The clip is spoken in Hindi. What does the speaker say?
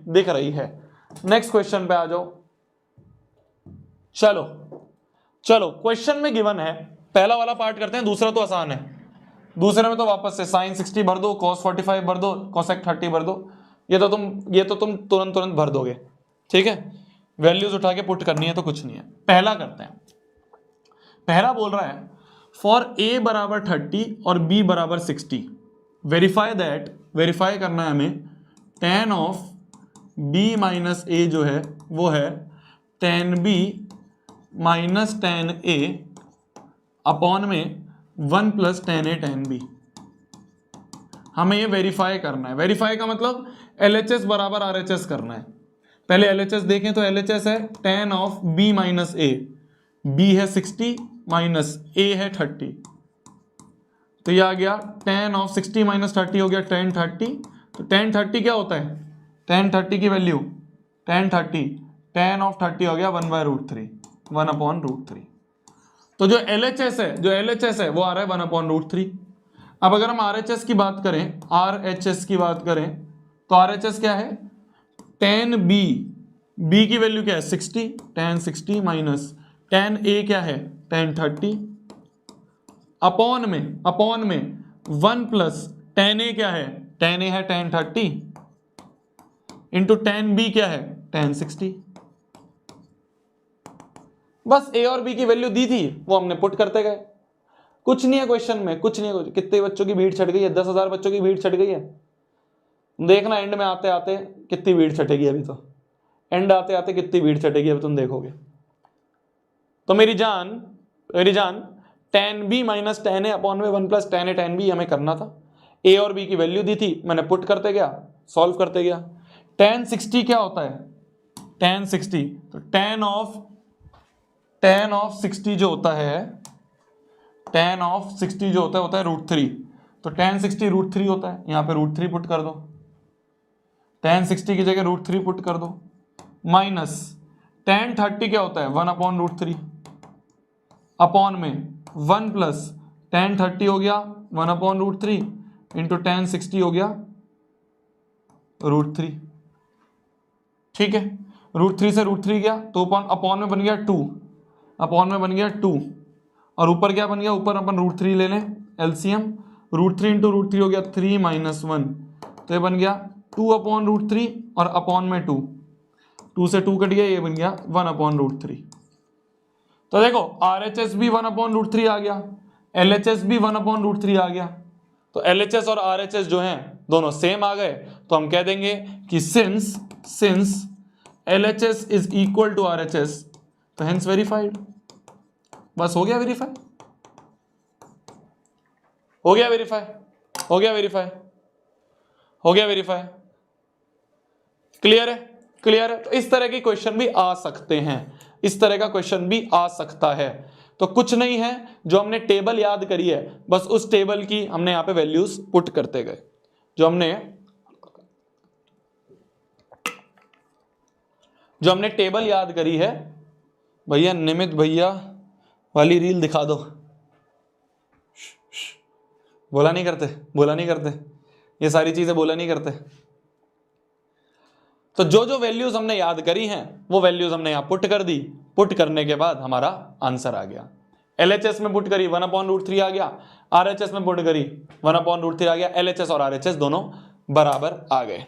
दिख रही है। नेक्स्ट क्वेश्चन पे आ जाओ। चलो क्वेश्चन में गिवन है, पहला वाला पार्ट करते हैं, दूसरा तो आसान है। दूसरे में तो वापस से साइन 60 भर दो, cos 45 भर दो, cosec 30 भर दो, ये तो तुम तुरंत भर दोगे, ठीक है। वैल्यूज उठा के पुट करनी है तो कुछ नहीं है। पहला करते हैं। पहला बोल रहा है फॉर a बराबर 30 और b बराबर 60 वेरीफाई करना है हमें tan of b minus a जो है वो है tan b minus tan a upon में 1 plus tan a tan b। हमें ये वेरीफाई करना है। वेरीफाई का मतलब LHS बराबर RHS करना है। पहले LHS देखें तो LHS है tan of b minus a, b है 60 माइनस a है 30, तो ये आ गया tan ऑफ 60 माइनस 30 हो गया tan 30। तो tan 30 क्या होता है, tan 30 की वैल्यू tan 30 ऑफ 30 हो गया 1/√3, 1/√3। तो जो LHS है वो आ रहा है 1/√3। अब अगर हम RHS की बात करें, RHS की बात करें तो RHS क्या है, tan b की वैल्यू क्या है 60, tan 60 माइनस tan a क्या है tan 30 अपॉन में 1 प्लस tan a क्या है, tan a है tan 30 इंटू tan b क्या है tan 60। बस a और b की वैल्यू दी थी, वो हमने पुट करते गए। कुछ नहीं है क्वेश्चन में, कुछ नहीं है। कितने बच्चों की भीड़ छट गई है, 10,000 बच्चों की भीड़ छट गई है। देखना एंड में आते आते कितनी भीड़ छटेगी, अभी तो एंड आते आते कितनी भीड़ छटेगी अभी तुम देखोगे। तो मेरी जान tan b minus tan a upon में 1 plus tan a tan b हमें करना था। a और b की वैल्यू दी थी, मैंने पुट करते गया, सॉल्व करते गया। tan 60 क्या होता है, tan 60, तो tan ऑफ 60 जो होता है, tan ऑफ 60 जो होता है √3। तो tan 60 √3 होता है, यहां पे √3 पुट कर दो, tan 60 की जगह √3 पुट कर दो, माइनस tan 30 क्या होता है 1/√3 अपॉन में 1 प्लस tan 30 हो गया 1/√3 इंटू tan 60 हो गया √3, ठीक है। √3 से √3 गया तो अपॉन में बन गया 2, अपॉन में बन गया 2, और ऊपर क्या बन गया, ऊपर अपन √3 ले लें एलसीएम, √3 इंटू √3 हो गया 3 माइनस 1, तो ये बन गया 2/√3 और अपॉन में 2 से 2 कट गया, ये बन गया 1/√3। तो देखो RHS भी 1/√3 आ गया, LHS भी 1/√3 आ गया। तो LHS और RHS जो हैं दोनों सेम आ गए, तो हम कह देंगे कि since LHS is equal to RHS, तो हेंस वेरीफाइड। बस हो गया वेरीफाई, हो गया वेरीफाई, हो गया वेरीफाई, हो गया वेरीफाई। क्लियर है, क्लियर है। तो इस तरह के क्वेश्चन भी आ सकते हैं, इस तरह का क्वेश्चन भी आ सकता है। तो कुछ नहीं है, जो हमने टेबल याद करी है बस उस टेबल की हमने यहां पे वैल्यूज पुट करते गए। जो हमने टेबल याद करी है, भैया निमित भैया वाली रील दिखा दो। बोला नहीं करते, ये सारी चीजें बोला नहीं करते। तो जो वैल्यूज हमने याद करी हैं वो वैल्यूज हमने यहां पुट कर दी, पुट करने के बाद हमारा आंसर आ गया। LHS में पुट करी 1/√3 आ गया, RHS में पुट करी 1/√3 आ गया, LHS और RHS दोनों बराबर आ गए।